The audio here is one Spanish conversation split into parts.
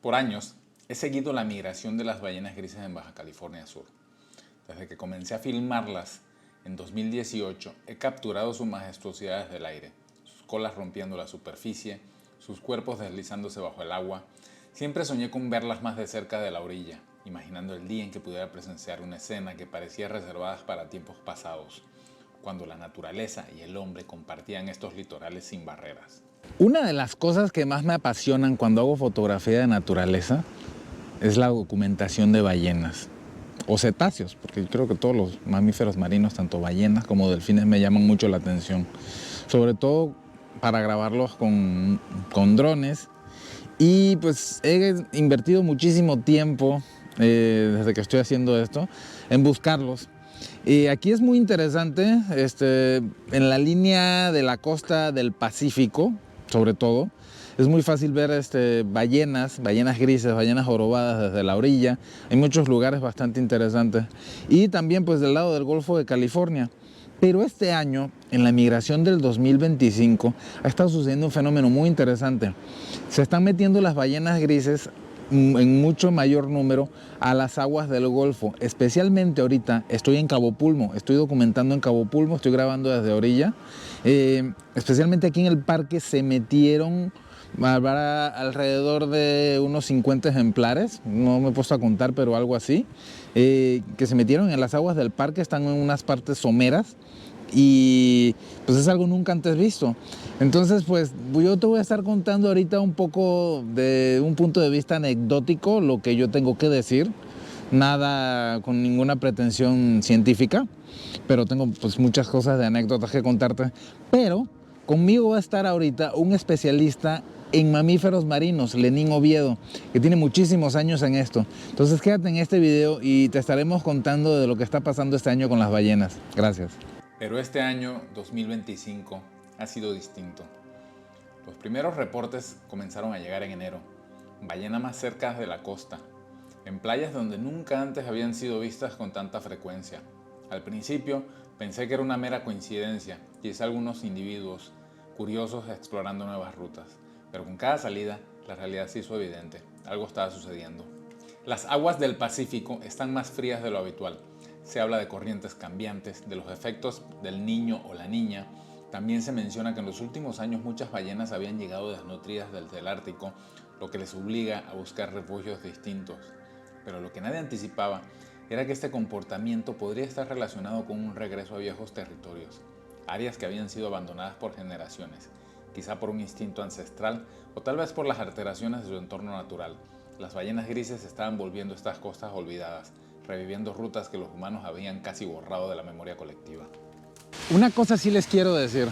Por años he seguido la migración de las ballenas grises en Baja California Sur. Desde que comencé a filmarlas en 2018, he capturado su majestuosidad desde el aire, sus colas rompiendo la superficie, sus cuerpos deslizándose bajo el agua. Siempre soñé con verlas más de cerca de la orilla, imaginando el día en que pudiera presenciar una escena que parecía reservada para tiempos pasados, cuando la naturaleza y el hombre compartían estos litorales sin barreras. Una de las cosas que más me apasionan cuando hago fotografía de naturaleza es la documentación de ballenas o cetáceos, porque yo creo que todos los mamíferos marinos, tanto ballenas como delfines, me llaman mucho la atención, sobre todo para grabarlos con drones. Y pues he invertido muchísimo tiempo desde que estoy haciendo esto en buscarlos. Y aquí es muy interesante, en la línea de la costa del Pacífico, sobre todo, es muy fácil ver ballenas grises, ballenas jorobadas desde la orilla. Hay muchos lugares bastante interesantes. Y también pues del lado del Golfo de California. Pero este año, en la migración del 2025, ha estado sucediendo un fenómeno muy interesante. Se están metiendo las ballenas grises en mucho mayor número a las aguas del Golfo. Especialmente ahorita estoy en Cabo Pulmo, estoy documentando en Cabo Pulmo, estoy grabando desde orilla. Especialmente aquí en el parque se metieron alrededor de unos 50 ejemplares, no me he puesto a contar, pero algo así, que se metieron en las aguas del parque, están en unas partes someras y pues es algo nunca antes visto. Entonces pues yo te voy a estar contando ahorita un poco de un punto de vista anecdótico lo que yo tengo que decir, nada con ninguna pretensión científica, pero tengo pues muchas cosas de anécdotas que contarte. Pero conmigo va a estar ahorita un especialista en mamíferos marinos, Lenín Oviedo, que tiene muchísimos años en esto. Entonces quédate en este video y te estaremos contando de lo que está pasando este año con las ballenas. Gracias. Pero este año 2025 ha sido distinto. Los primeros reportes comenzaron a llegar en enero. Ballenas más cerca de la costa, en playas donde nunca antes habían sido vistas con tanta frecuencia. Al principio pensé que era una mera coincidencia, quizá algunos individuos curiosos explorando nuevas rutas. Pero con cada salida, la realidad se hizo evidente. Algo estaba sucediendo. Las aguas del Pacífico están más frías de lo habitual. Se habla de corrientes cambiantes, de los efectos del niño o la niña. También se menciona que en los últimos años muchas ballenas habían llegado desnutridas desde el Ártico, lo que les obliga a buscar refugios distintos. Pero lo que nadie anticipaba era que este comportamiento podría estar relacionado con un regreso a viejos territorios, áreas que habían sido abandonadas por generaciones, quizá por un instinto ancestral o tal vez por las alteraciones de su entorno natural. Las ballenas grises estaban volviendo a estas costas olvidadas, reviviendo rutas que los humanos habían casi borrado de la memoria colectiva. Una cosa sí les quiero decir.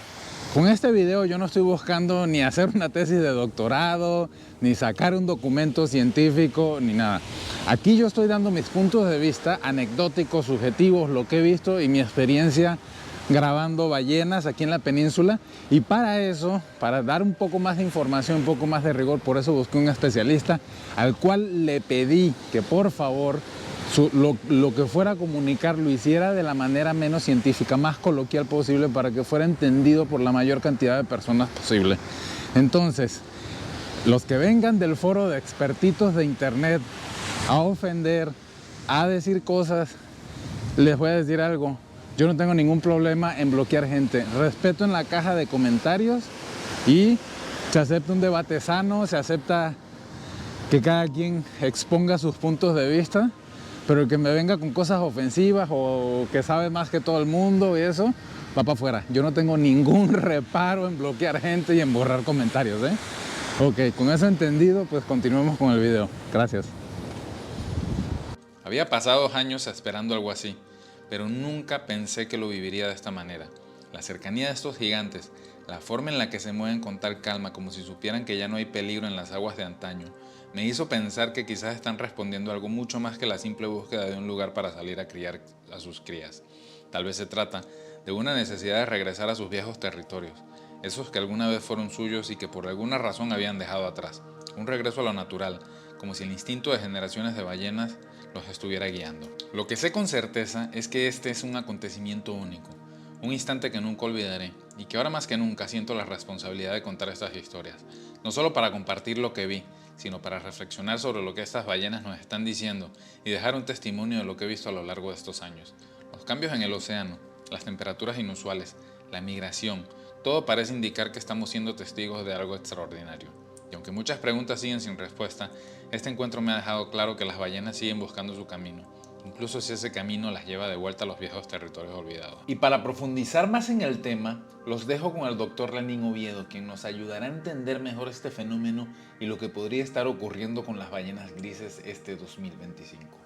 Con este video yo no estoy buscando ni hacer una tesis de doctorado, ni sacar un documento científico, ni nada. Aquí yo estoy dando mis puntos de vista anecdóticos, subjetivos, lo que he visto y mi experiencia grabando ballenas aquí en la península. Y para eso, para dar un poco más de información, un poco más de rigor, por eso busqué un especialista al cual le pedí que por favor lo que fuera a comunicar lo hiciera de la manera menos científica, más coloquial posible, para que fuera entendido por la mayor cantidad de personas posible. Entonces, los que vengan del foro de expertitos de internet a ofender, a decir cosas, les voy a decir algo. Yo no tengo ningún problema en bloquear gente. Respeto en la caja de comentarios y se acepta un debate sano, se acepta que cada quien exponga sus puntos de vista. Pero el que me venga con cosas ofensivas o que sabe más que todo el mundo y eso, va para afuera. Yo no tengo ningún reparo en bloquear gente y en borrar comentarios, ¿eh? Ok, con eso entendido, pues continuemos con el video. Gracias. Había pasado años esperando algo así, pero nunca pensé que lo viviría de esta manera. La cercanía de estos gigantes, la forma en la que se mueven con tal calma, como si supieran que ya no hay peligro en las aguas de antaño, me hizo pensar que quizás están respondiendo a algo mucho más que la simple búsqueda de un lugar para salir a criar a sus crías. Tal vez se trata de una necesidad de regresar a sus viejos territorios, esos que alguna vez fueron suyos y que por alguna razón habían dejado atrás. Un regreso a lo natural, como si el instinto de generaciones de ballenas los estuviera guiando. Lo que sé con certeza es que este es un acontecimiento único, un instante que nunca olvidaré y que ahora más que nunca siento la responsabilidad de contar estas historias, no solo para compartir lo que vi, sino para reflexionar sobre lo que estas ballenas nos están diciendo y dejar un testimonio de lo que he visto a lo largo de estos años. Los cambios en el océano, las temperaturas inusuales, la migración, todo parece indicar que estamos siendo testigos de algo extraordinario. Y aunque muchas preguntas siguen sin respuesta, este encuentro me ha dejado claro que las ballenas siguen buscando su camino, incluso si ese camino las lleva de vuelta a los viejos territorios olvidados. Y para profundizar más en el tema, los dejo con el doctor Lenín Oviedo, quien nos ayudará a entender mejor este fenómeno y lo que podría estar ocurriendo con las ballenas grises este 2025.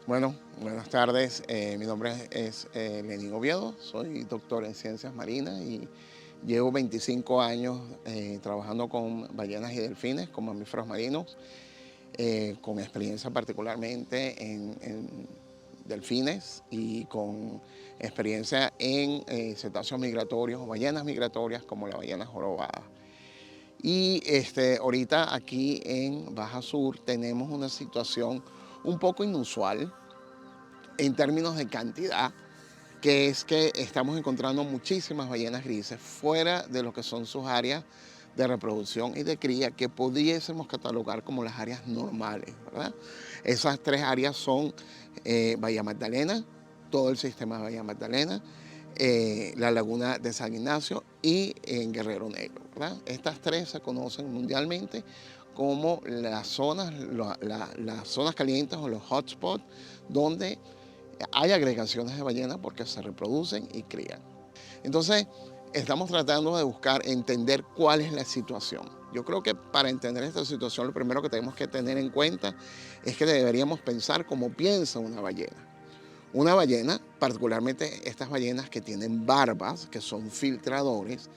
Bueno, buenas tardes. Mi nombre es Lenín Oviedo, soy doctor en ciencias marinas y llevo 25 años trabajando con ballenas y delfines, con mamíferos marinos, con experiencia particularmente en delfines y con experiencia en cetáceos migratorios o ballenas migratorias como la ballena jorobada. Y ahorita aquí en Baja Sur tenemos una situación un poco inusual en términos de cantidad, que es que estamos encontrando muchísimas ballenas grises fuera de lo que son sus áreas de reproducción y de cría que pudiésemos catalogar como las áreas normales, ¿verdad? Esas tres áreas son Bahía Magdalena, todo el sistema de Bahía Magdalena, la laguna de San Ignacio y en Guerrero Negro, ¿verdad? Estas tres se conocen mundialmente como las zonas calientes o los hotspots donde hay agregaciones de ballenas porque se reproducen y crían. Entonces, estamos tratando de buscar entender cuál es la situación. Yo creo que para entender esta situación, lo primero que tenemos que tener en cuenta es que deberíamos pensar cómo piensa una ballena. Una ballena, particularmente estas ballenas que tienen barbas, que son filtradores,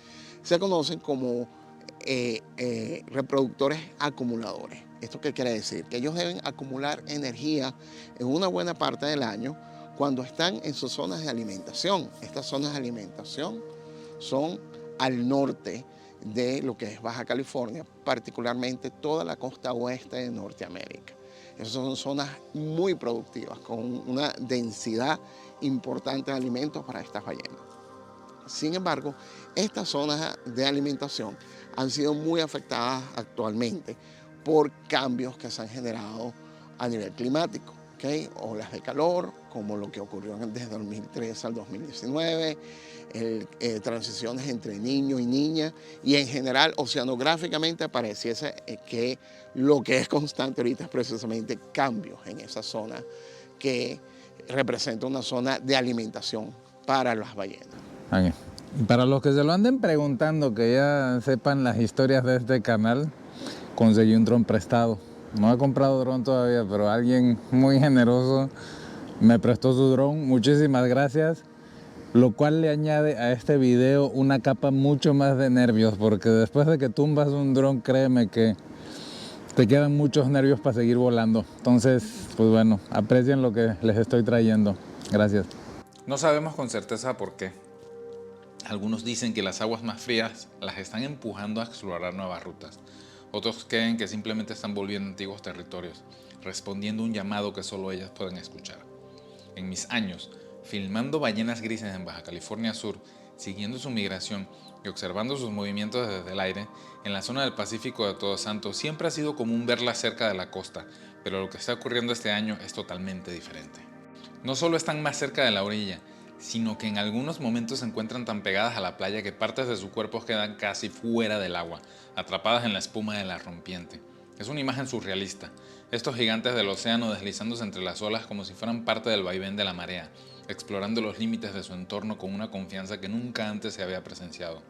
se conocen como reproductores acumuladores. ¿Esto qué quiere decir? Que ellos deben acumular energía en una buena parte del año cuando están en sus zonas de alimentación. Estas zonas de alimentación son al norte de lo que es Baja California, particularmente toda la costa oeste de Norteamérica. Esas son zonas muy productivas, con una densidad importante de alimentos para estas ballenas. Sin embargo, estas zonas de alimentación han sido muy afectadas actualmente por cambios que se han generado a nivel climático. Olas de calor, como lo que ocurrió desde 2013 al 2019, transiciones entre niño y niña, y en general, oceanográficamente, pareciese que lo que es constante ahorita es precisamente cambios en esa zona que representa una zona de alimentación para las ballenas. Okay. Para los que se lo anden preguntando, que ya sepan las historias de este canal, conseguí un dron prestado. No he comprado dron todavía, pero alguien muy generoso me prestó su dron. Muchísimas gracias. Lo cual le añade a este video una capa mucho más de nervios, porque después de que tumbas un dron, créeme que te quedan muchos nervios para seguir volando. Entonces, pues bueno, aprecien lo que les estoy trayendo. Gracias. No sabemos con certeza por qué. Algunos dicen que las aguas más frías las están empujando a explorar nuevas rutas. Otros creen que simplemente están volviendo a antiguos territorios, respondiendo a un llamado que solo ellas pueden escuchar. En mis años, filmando ballenas grises en Baja California Sur, siguiendo su migración y observando sus movimientos desde el aire, en la zona del Pacífico de Todos Santos siempre ha sido común verlas cerca de la costa, pero lo que está ocurriendo este año es totalmente diferente. No solo están más cerca de la orilla, sino que en algunos momentos se encuentran tan pegadas a la playa que partes de su cuerpo quedan casi fuera del agua, atrapadas en la espuma de la rompiente. Es una imagen surrealista, estos gigantes del océano deslizándose entre las olas como si fueran parte del vaivén de la marea, explorando los límites de su entorno con una confianza que nunca antes se había presenciado.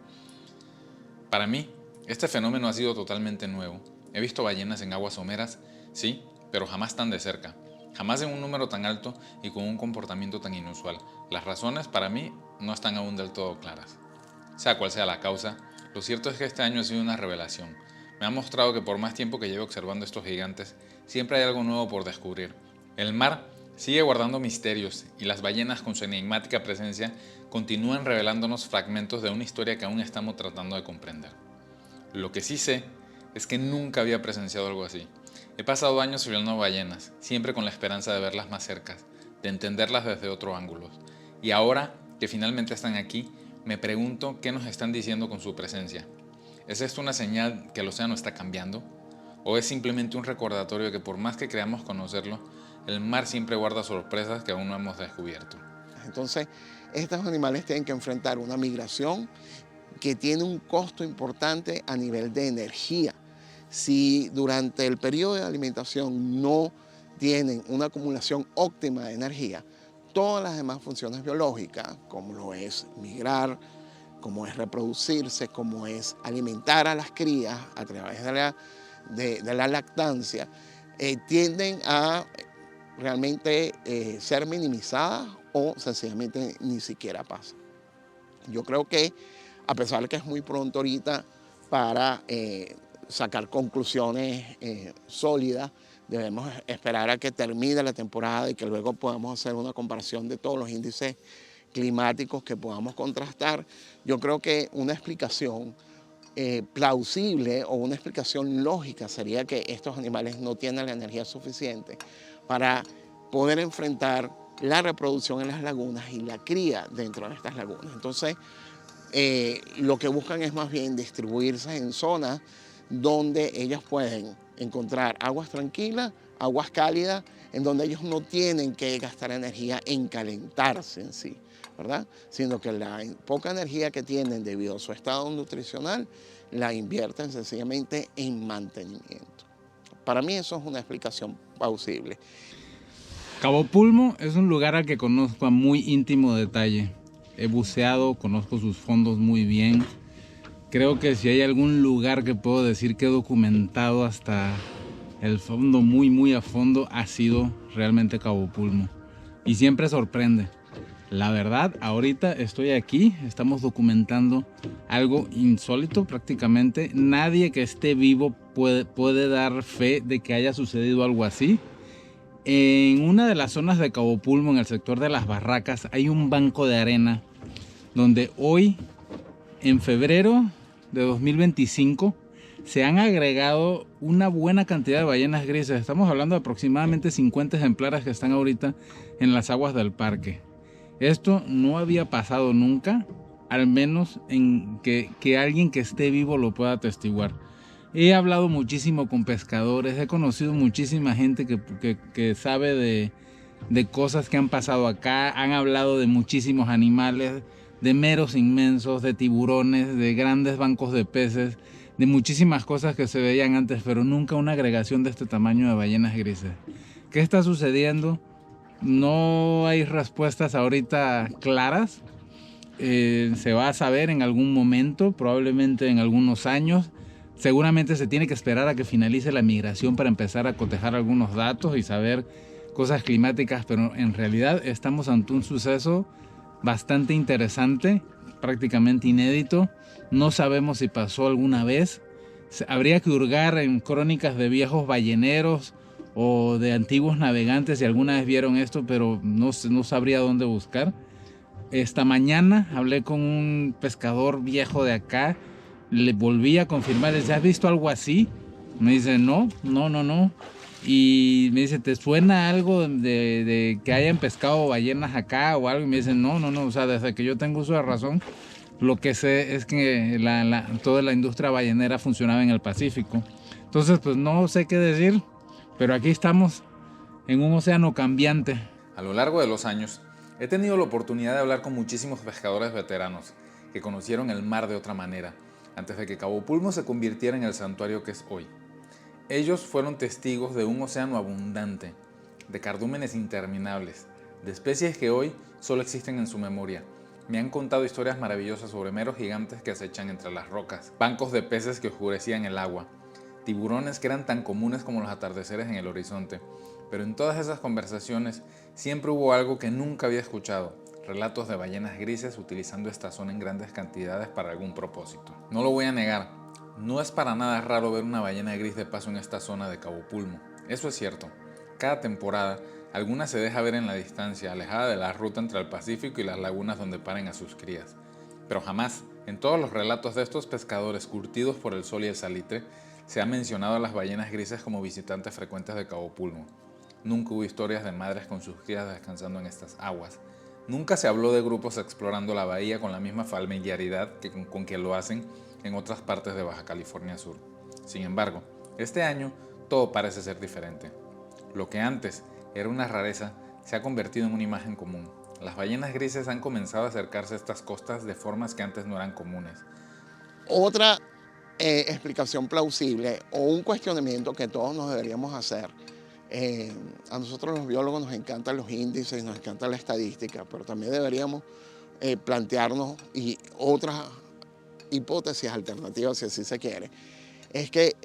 Para mí, este fenómeno ha sido totalmente nuevo. He visto ballenas en aguas someras, sí, pero jamás tan de cerca. Jamás en un número tan alto y con un comportamiento tan inusual. Las razones, para mí, no están aún del todo claras. Sea cual sea la causa, lo cierto es que este año ha sido una revelación. Me ha mostrado que por más tiempo que llevo observando estos gigantes, siempre hay algo nuevo por descubrir. El mar sigue guardando misterios y las ballenas con su enigmática presencia continúan revelándonos fragmentos de una historia que aún estamos tratando de comprender. Lo que sí sé es que nunca había presenciado algo así. He pasado años filmando ballenas, siempre con la esperanza de verlas más cerca, de entenderlas desde otro ángulo. Y ahora que finalmente están aquí, me pregunto qué nos están diciendo con su presencia. ¿Es esto una señal que el océano está cambiando? ¿O es simplemente un recordatorio de que por más que creamos conocerlo, el mar siempre guarda sorpresas que aún no hemos descubierto? Entonces, estos animales tienen que enfrentar una migración que tiene un costo importante a nivel de energía. Si durante el periodo de alimentación no tienen una acumulación óptima de energía, todas las demás funciones biológicas, como lo es migrar, como es reproducirse, como es alimentar a las crías a través de la lactancia, tienden a realmente ser minimizadas o sencillamente ni siquiera pasa. Yo creo que a pesar de que es muy pronto ahorita para sacar conclusiones sólidas, debemos esperar a que termine la temporada y que luego podamos hacer una comparación de todos los índices climáticos que podamos contrastar. Yo creo que una explicación plausible o una explicación lógica sería que estos animales no tienen la energía suficiente para poder enfrentar la reproducción en las lagunas y la cría dentro de estas lagunas. Entonces, lo que buscan es más bien distribuirse en zonas donde ellos pueden encontrar aguas tranquilas, aguas cálidas, en donde ellos no tienen que gastar energía en calentarse en sí, ¿verdad? Sino que la poca energía que tienen debido a su estado nutricional la invierten sencillamente en mantenimiento. Para mí eso es una explicación plausible. Cabo Pulmo es un lugar al que conozco a muy íntimo detalle. He buceado, conozco sus fondos muy bien. Creo que si hay algún lugar que puedo decir que he documentado hasta el fondo muy a fondo, ha sido realmente Cabo Pulmo. Y siempre sorprende. La verdad, ahorita estoy aquí, estamos documentando algo insólito prácticamente. Nadie que esté vivo puede dar fe de que haya sucedido algo así. En una de las zonas de Cabo Pulmo, en el sector de las Barracas, hay un banco de arena donde hoy, en febrero de 2025, se han agregado una buena cantidad de ballenas grises. Estamos hablando de aproximadamente 50 ejemplares que están ahorita en las aguas del parque. Esto no había pasado nunca, al menos en que alguien que esté vivo lo pueda atestiguar. He hablado muchísimo con pescadores, he conocido muchísima gente que sabe de cosas que han pasado acá. Han hablado de muchísimos animales, de meros inmensos, de tiburones, de grandes bancos de peces, de muchísimas cosas que se veían antes, pero nunca una agregación de este tamaño de ballenas grises. ¿Qué está sucediendo? No hay respuestas ahorita claras. Se va a saber en algún momento, probablemente en algunos años. Seguramente se tiene que esperar a que finalice la migración para empezar a cotejar algunos datos y saber cosas climáticas, pero en realidad estamos ante un suceso bastante interesante, prácticamente inédito. No sabemos si pasó alguna vez. Habría que hurgar en crónicas de viejos balleneros o de antiguos navegantes si alguna vez vieron esto, pero no sabría dónde buscar. Esta mañana hablé con un pescador viejo de acá, le volví a confirmar, le dije, ¿has visto algo así? Me dice, no. Y me dice, ¿te suena algo de que hayan pescado ballenas acá o algo? Y me dice, no, o sea, desde que yo tengo uso de razón, lo que sé es que toda la industria ballenera funcionaba en el Pacífico. Entonces, pues no sé qué decir, pero aquí estamos en un océano cambiante. A lo largo de los años, he tenido la oportunidad de hablar con muchísimos pescadores veteranos que conocieron el mar de otra manera, antes de que Cabo Pulmo se convirtiera en el santuario que es hoy. Ellos fueron testigos de un océano abundante, de cardúmenes interminables, de especies que hoy solo existen en su memoria. Me han contado historias maravillosas sobre meros gigantes que acechan entre las rocas, bancos de peces que oscurecían el agua, tiburones que eran tan comunes como los atardeceres en el horizonte. Pero en todas esas conversaciones siempre hubo algo que nunca había escuchado: relatos de ballenas grises utilizando esta zona en grandes cantidades para algún propósito. No lo voy a negar, no es para nada raro ver una ballena gris de paso en esta zona de Cabo Pulmo. Eso es cierto. Cada temporada, alguna se deja ver en la distancia, alejada de la ruta entre el Pacífico y las lagunas donde paren a sus crías. Pero jamás, en todos los relatos de estos pescadores curtidos por el sol y el salitre, se ha mencionado a las ballenas grises como visitantes frecuentes de Cabo Pulmo. Nunca hubo historias de madres con sus crías descansando en estas aguas. Nunca se habló de grupos explorando la bahía con la misma familiaridad con que lo hacen en otras partes de Baja California Sur. Sin embargo, Este año todo parece ser diferente. Lo que antes era una rareza se ha convertido en una imagen común. Las ballenas grises han comenzado a acercarse a estas costas de formas que antes no eran comunes. Otra explicación plausible o un cuestionamiento que todos nos deberíamos hacer. A nosotros los biólogos nos encantan los índices, nos encanta la estadística, pero también deberíamos plantearnos y otras hipótesis alternativas, si así se quiere, es que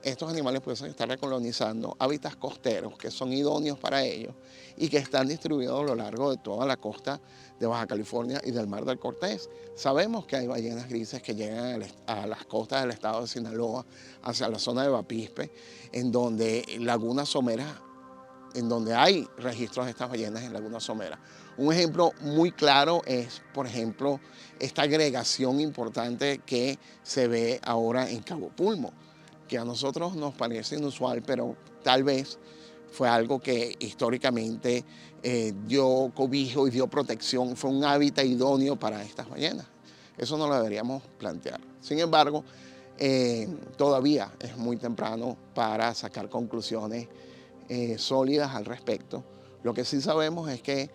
estos animales pudiesen estar recolonizando hábitats costeros que son idóneos para ellos y que están distribuidos a lo largo de toda la costa de Baja California y del Mar del Cortés. Sabemos que hay ballenas grises que llegan a las costas del estado de Sinaloa, hacia la zona de Bapispe, en donde lagunas someras, en donde hay registros de estas ballenas en lagunas someras. Un ejemplo muy claro es, por ejemplo, esta agregación importante que se ve ahora en Cabo Pulmo, que a nosotros nos parece inusual, pero tal vez fue algo que históricamente dio cobijo y dio protección, fue un hábitat idóneo para estas ballenas. Eso no lo deberíamos plantear. Sin embargo, todavía es muy temprano para sacar conclusiones sólidas al respecto. Lo que sí sabemos es que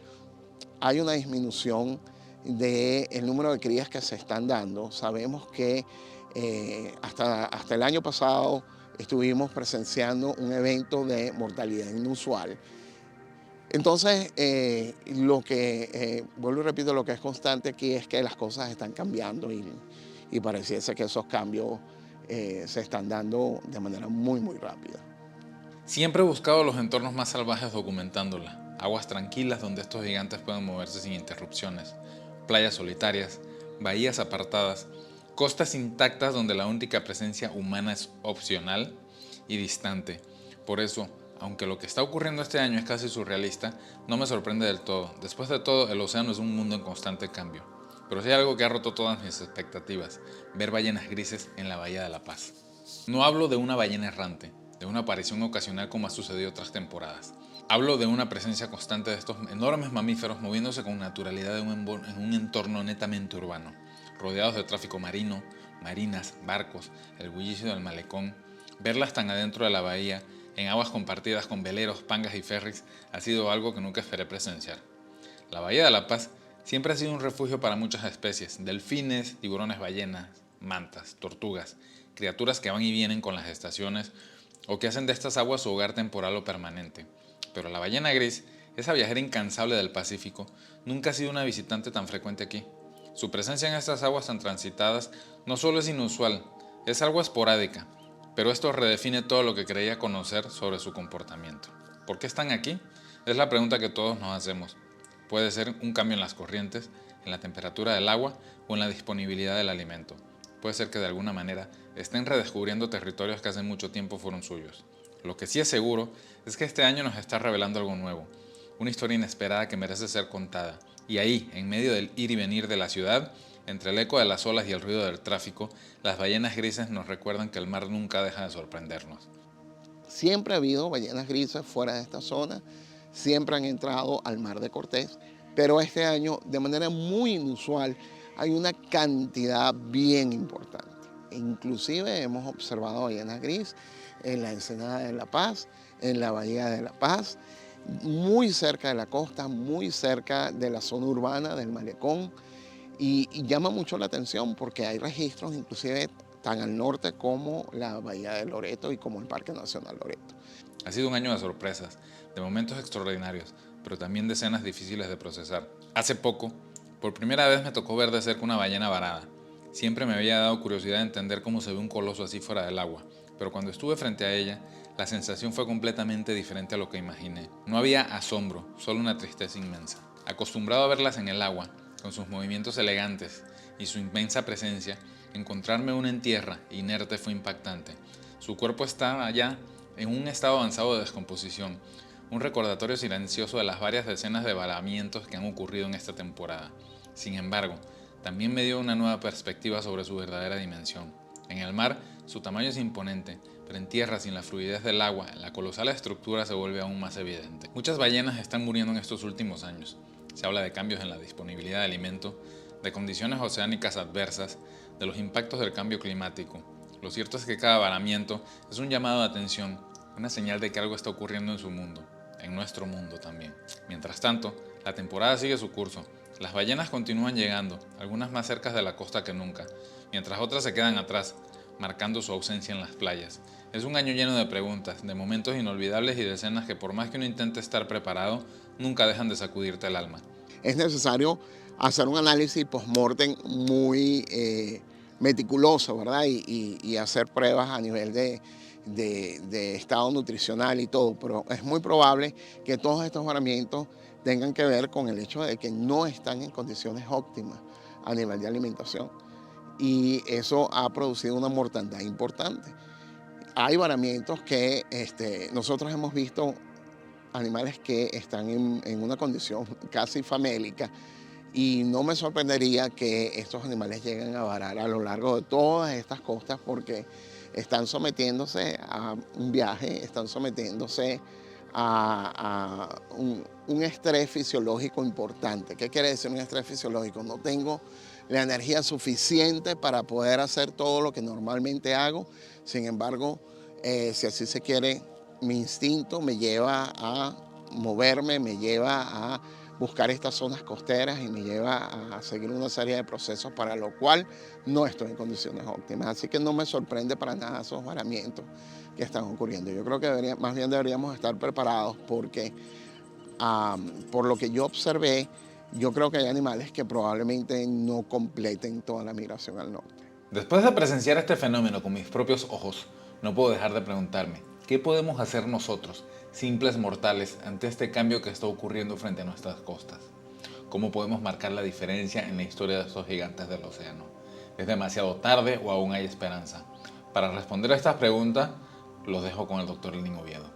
hay una disminución del número de crías que se están dando. Sabemos que hasta el año pasado estuvimos presenciando un evento de mortalidad inusual. Entonces, vuelvo y repito, lo que es constante aquí es que las cosas están cambiando y pareciese que esos cambios se están dando de manera muy, muy rápida. Siempre he buscado los entornos más salvajes documentándola. Aguas tranquilas donde estos gigantes puedan moverse sin interrupciones. Playas solitarias, bahías apartadas, costas intactas donde la única presencia humana es opcional y distante. Por eso, aunque lo que está ocurriendo este año es casi surrealista, no me sorprende del todo. Después de todo, el océano es un mundo en constante cambio. Pero sí hay algo que ha roto todas mis expectativas: ver ballenas grises en la Bahía de La Paz. No hablo de una ballena errante, de una aparición ocasional como ha sucedido otras temporadas. Hablo de una presencia constante de estos enormes mamíferos moviéndose con naturalidad en un entorno netamente urbano, rodeados de tráfico marino, marinas, barcos, el bullicio del malecón. Verlas tan adentro de la bahía, en aguas compartidas con veleros, pangas y ferries, ha sido algo que nunca esperé presenciar. La Bahía de La Paz siempre ha sido un refugio para muchas especies: delfines, tiburones ballenas, mantas, tortugas, criaturas que van y vienen con las estaciones o que hacen de estas aguas su hogar temporal o permanente. Pero la ballena gris, esa viajera incansable del Pacífico, nunca ha sido una visitante tan frecuente aquí. Su presencia en estas aguas tan transitadas no solo es inusual, es algo esporádica, pero esto redefine todo lo que creía conocer sobre su comportamiento. ¿Por qué están aquí? Es la pregunta que todos nos hacemos. Puede ser un cambio en las corrientes, en la temperatura del agua o en la disponibilidad del alimento. Puede ser que de alguna manera estén redescubriendo territorios que hace mucho tiempo fueron suyos. Lo que sí es seguro es que este año nos está revelando algo nuevo, una historia inesperada que merece ser contada. Y ahí, en medio del ir y venir de la ciudad, entre el eco de las olas y el ruido del tráfico, las ballenas grises nos recuerdan que el mar nunca deja de sorprendernos. Siempre ha habido ballenas grises fuera de esta zona, siempre han entrado al Mar de Cortés, pero este año, de manera muy inusual, hay una cantidad bien importante. Inclusive hemos observado ballenas gris en la Ensenada de La Paz, en la Bahía de La Paz, muy cerca de la costa, muy cerca de la zona urbana del malecón, y llama mucho la atención porque hay registros inclusive tan al norte como la Bahía de Loreto y como el Parque Nacional Loreto. Ha sido un año de sorpresas, de momentos extraordinarios, pero también de escenas difíciles de procesar. Hace poco, por primera vez me tocó ver de cerca una ballena varada. Siempre me había dado curiosidad de entender cómo se ve un coloso así fuera del agua, pero cuando estuve frente a ella, la sensación fue completamente diferente a lo que imaginé. No había asombro, solo una tristeza inmensa. Acostumbrado a verlas en el agua, con sus movimientos elegantes y su inmensa presencia, encontrarme una en tierra, inerte, fue impactante. Su cuerpo estaba ya en un estado avanzado de descomposición, un recordatorio silencioso de las varias decenas de varamientos que han ocurrido en esta temporada. Sin embargo, también me dio una nueva perspectiva sobre su verdadera dimensión. En el mar, su tamaño es imponente, pero en tierra, sin la fluidez del agua, la colosal estructura se vuelve aún más evidente. Muchas ballenas están muriendo en estos últimos años. Se habla de cambios en la disponibilidad de alimento, de condiciones oceánicas adversas, de los impactos del cambio climático. Lo cierto es que cada varamiento es un llamado de atención, una señal de que algo está ocurriendo en su mundo, en nuestro mundo también. Mientras tanto, la temporada sigue su curso. Las ballenas continúan llegando, algunas más cerca de la costa que nunca, mientras otras se quedan atrás, marcando su ausencia en las playas. Es un año lleno de preguntas, de momentos inolvidables y de escenas que por más que uno intente estar preparado, nunca dejan de sacudirte el alma. Es necesario hacer un análisis post-mortem muy meticuloso, ¿verdad? Y hacer pruebas a nivel de estado nutricional y todo, pero es muy probable que todos estos varamientos tengan que ver con el hecho de que no están en condiciones óptimas a nivel de alimentación. Y eso ha producido una mortandad importante. Hay varamientos que nosotros hemos visto animales que están en una condición casi famélica y no me sorprendería que estos animales lleguen a varar a lo largo de todas estas costas porque están sometiéndose a un viaje, están sometiéndose a un estrés fisiológico importante. ¿Qué quiere decir un estrés fisiológico? No tengo la energía suficiente para poder hacer todo lo que normalmente hago. Sin embargo, si así se quiere, mi instinto me lleva a moverme, me lleva a buscar estas zonas costeras y me lleva a seguir una serie de procesos para lo cual no estoy en condiciones óptimas. Así que no me sorprende para nada esos varamientos que están ocurriendo. Yo creo que más bien deberíamos estar preparados porque por lo que yo observé, yo creo que hay animales que probablemente no completen toda la migración al norte. Después de presenciar este fenómeno con mis propios ojos, no puedo dejar de preguntarme, ¿qué podemos hacer nosotros, simples mortales, ante este cambio que está ocurriendo frente a nuestras costas? ¿Cómo podemos marcar la diferencia en la historia de estos gigantes del océano? ¿Es demasiado tarde o aún hay esperanza? Para responder a estas preguntas, los dejo con el doctor Lenín Oviedo.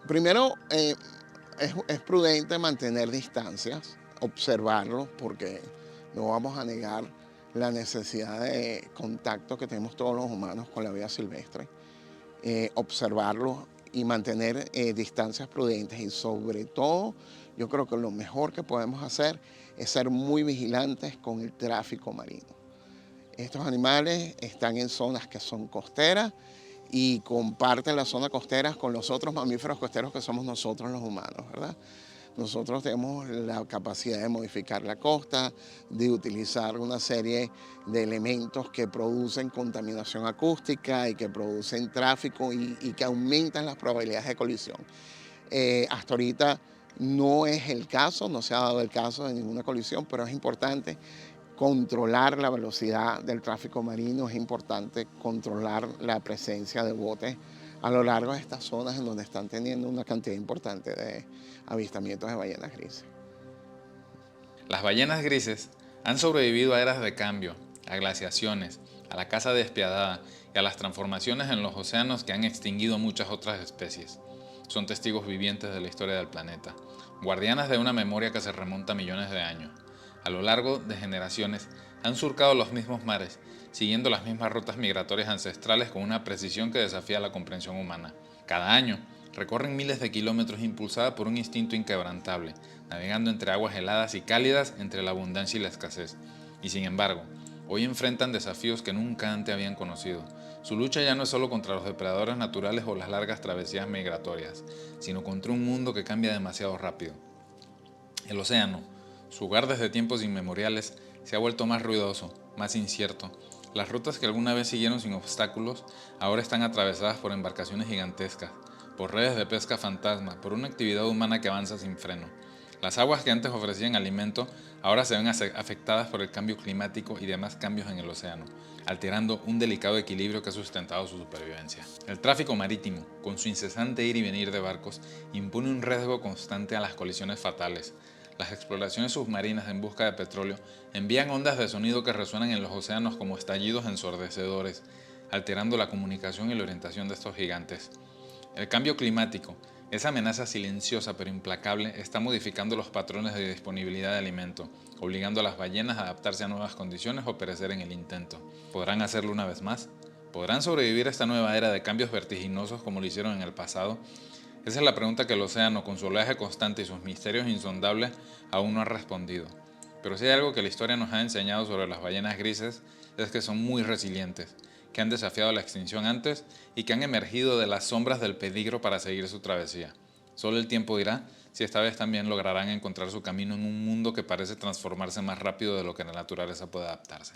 Primero, es prudente mantener distancias, observarlo, porque no vamos a negar la necesidad de contacto que tenemos todos los humanos con la vida silvestre. Observarlo y mantener distancias prudentes y sobre todo, yo creo que lo mejor que podemos hacer es ser muy vigilantes con el tráfico marino. Estos animales están en zonas que son costeras y comparten la zona costera con los otros mamíferos costeros que somos nosotros los humanos, ¿verdad? Nosotros tenemos la capacidad de modificar la costa, de utilizar una serie de elementos que producen contaminación acústica y que producen tráfico y que aumentan las probabilidades de colisión. Hasta ahorita no es el caso, no se ha dado el caso de ninguna colisión, pero es importante controlar la velocidad del tráfico marino, es importante controlar la presencia de botes a lo largo de estas zonas en donde están teniendo una cantidad importante de avistamientos de ballenas grises. Las ballenas grises han sobrevivido a eras de cambio, a glaciaciones, a la caza despiadada y a las transformaciones en los océanos que han extinguido muchas otras especies. Son testigos vivientes de la historia del planeta, guardianas de una memoria que se remonta a millones de años. A lo largo de generaciones han surcado los mismos mares, siguiendo las mismas rutas migratorias ancestrales con una precisión que desafía la comprensión humana. Cada año recorren miles de kilómetros impulsadas por un instinto inquebrantable, navegando entre aguas heladas y cálidas entre la abundancia y la escasez. Y sin embargo, hoy enfrentan desafíos que nunca antes habían conocido. Su lucha ya no es solo contra los depredadores naturales o las largas travesías migratorias, sino contra un mundo que cambia demasiado rápido. El océano, su hogar desde tiempos inmemoriales, se ha vuelto más ruidoso, más incierto. Las rutas que alguna vez siguieron sin obstáculos ahora están atravesadas por embarcaciones gigantescas, por redes de pesca fantasma, por una actividad humana que avanza sin freno. Las aguas que antes ofrecían alimento ahora se ven afectadas por el cambio climático y demás cambios en el océano, alterando un delicado equilibrio que ha sustentado su supervivencia. El tráfico marítimo, con su incesante ir y venir de barcos, impone un riesgo constante a las colisiones fatales. Las exploraciones submarinas en busca de petróleo envían ondas de sonido que resuenan en los océanos como estallidos ensordecedores, alterando la comunicación y la orientación de estos gigantes. El cambio climático, esa amenaza silenciosa pero implacable, está modificando los patrones de disponibilidad de alimento, obligando a las ballenas a adaptarse a nuevas condiciones o perecer en el intento. ¿Podrán hacerlo una vez más? ¿Podrán sobrevivir a esta nueva era de cambios vertiginosos como lo hicieron en el pasado? Esa es la pregunta que el océano, con su oleaje constante y sus misterios insondables, aún no ha respondido. Pero si hay algo que la historia nos ha enseñado sobre las ballenas grises, es que son muy resilientes, que han desafiado la extinción antes y que han emergido de las sombras del peligro para seguir su travesía. Solo el tiempo dirá si esta vez también lograrán encontrar su camino en un mundo que parece transformarse más rápido de lo que la naturaleza puede adaptarse.